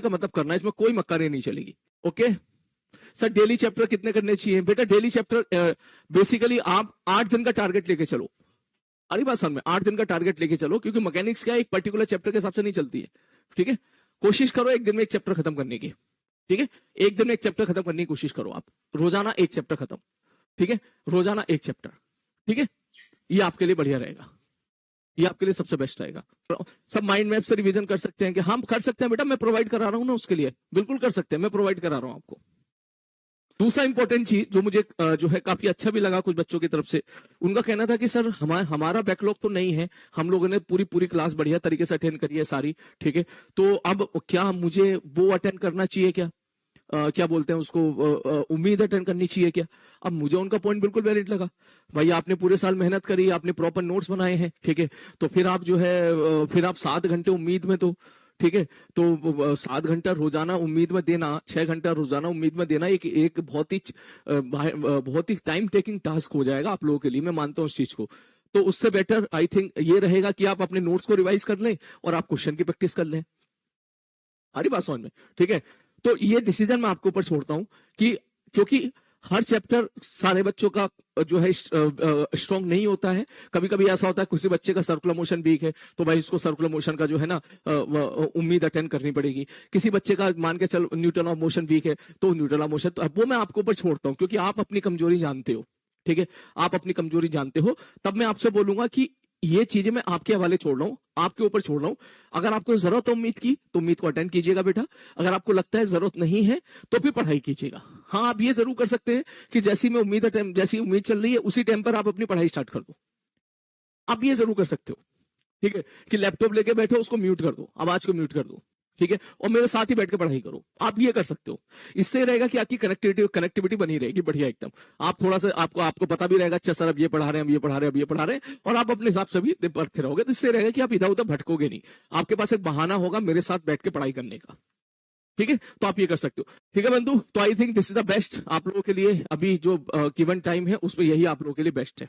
का मतलब करना है, इसमें कोई मक्कारी नहीं चलेगी। ओके सर, डेली चैप्टर कितने करने चाहिए? बेटा डेली चैप्टर बेसिकली आप 8 दिन का टारगेट लेके चलो। अरे बात समझ में, 8 दिन का टारगेट लेके चलो, क्योंकि मैकेनिक्स क्या एक पर्टिकुलर चैप्टर के हिसाब से नहीं चलती है। ठीक है, कोशिश करो एक दिन में एक चैप्टर खत्म करने की। ठीक है, एक दिन में एक चैप्टर खत्म करने की कोशिश करो आप, रोजाना एक चैप्टर खत्म। ठीक है, रोजाना एक चैप्टर। ठीक है, ये आपके लिए बढ़िया रहेगा, ये आपके लिए सबसे बेस्ट रहेगा। सब माइंड मैप से रिवीजन कर सकते हैं कि हम कर सकते हैं बेटा, मैं प्रोवाइड करा रहा हूं ना, उसके लिए बिल्कुल कर सकते हैं, मैं प्रोवाइड करा रहा हूं आपको। दूसरा इंपॉर्टेंट चीज जो मुझे जो है काफी अच्छा भी लगा कुछ बच्चों की तरफ से, उनका कहना था कि सर हमारा बैकलॉग तो नहीं है, हम लोगों ने पूरी पूरी क्लास बढ़िया तरीके से अटेंड करी है सारी। ठीक है, तो अब क्या मुझे वो अटेंड करना चाहिए क्या? क्या बोलते हैं उसको, उम्मीद अटेंड करनी चाहिए क्या? अब मुझे उनका पॉइंट बिल्कुल वैलिड लगा। भाई आपने पूरे साल मेहनत करी, आपने प्रॉपर नोट्स बनाए हैं, ठीक है, तो फिर आप जो है फिर आप 7 घंटे उम्मीद में, तो ठीक है, तो 7 घंटा रोजाना उम्मीद में देना, 6 घंटा रोजाना उम्मीद में देना एक बहुत ही टाइम टेकिंग टास्क हो जाएगा आप लोगों के लिए, मैं मानता हूँ उस चीज को। तो उससे बेटर आई थिंक ये रहेगा कि आप अपने नोट्स को रिवाइज कर लें और आप क्वेश्चन की प्रैक्टिस कर लें। अरे बात समझ में, ठीक है। तो ये डिसीजन मैं आपके ऊपर छोड़ता हूं कि क्योंकि हर चैप्टर सारे बच्चों का जो है स्ट्रॉन्ग नहीं होता है। कभी कभी ऐसा होता है किसी बच्चे का सर्कुलर मोशन वीक है, तो भाई उसको सर्कुलर मोशन का जो है ना उम्मीद अटेंड करनी पड़ेगी। किसी बच्चे का मान के चल न्यूटन ऑफ मोशन वीक है, तो न्यूटन ऑफ मोशन, तो वो मैं आपके ऊपर छोड़ता हूं क्योंकि आप अपनी कमजोरी जानते हो। ठीक है, आप अपनी कमजोरी जानते हो, तब मैं आपसे बोलूंगा कि ये चीजें मैं आपके हवाले छोड़ रहा हूं, आपके ऊपर छोड़ रहा हूं। अगर आपको जरूरत है उम्मीद की, तो उम्मीद को अटेंड कीजिएगा बेटा। अगर आपको लगता है जरूरत नहीं है, तो फिर पढ़ाई कीजिएगा। हाँ, आप ये जरूर कर सकते हैं कि जैसी उम्मीद चल रही है उसी टाइम पर आप अपनी पढ़ाई स्टार्ट कर दो। आप ये जरूर कर सकते हो, ठीक है, कि लैपटॉप लेके बैठो, उसको म्यूट कर दो, आवाज को म्यूट कर दो, ठीक है, और मेरे साथ ही बैठ के पढ़ाई करो। आप ये कर सकते हो। इससे रहेगा कि आपकी कनेक्टिविटी बनी रहेगी बढ़िया एकदम। आप थोड़ा सा आपको पता भी रहेगा, अच्छा सर अब ये पढ़ा रहे हैं, अब ये पढ़ा रहे हैं, अब ये पढ़ा रहे हैं, और आप अपने हिसाब से भी पढ़ते रहोगे। तो इससे रहेगा कि आप इधर उधर भटकोगे नहीं, आपके पास एक बहाना होगा मेरे साथ बैठ के पढ़ाई करने का। ठीक है, तो आप ये कर सकते हो। ठीक है बंधु, तो I think this is the best आप लोगों के लिए। अभी जो गिवन टाइम है उसमें यही आप लोगों के लिए बेस्ट है।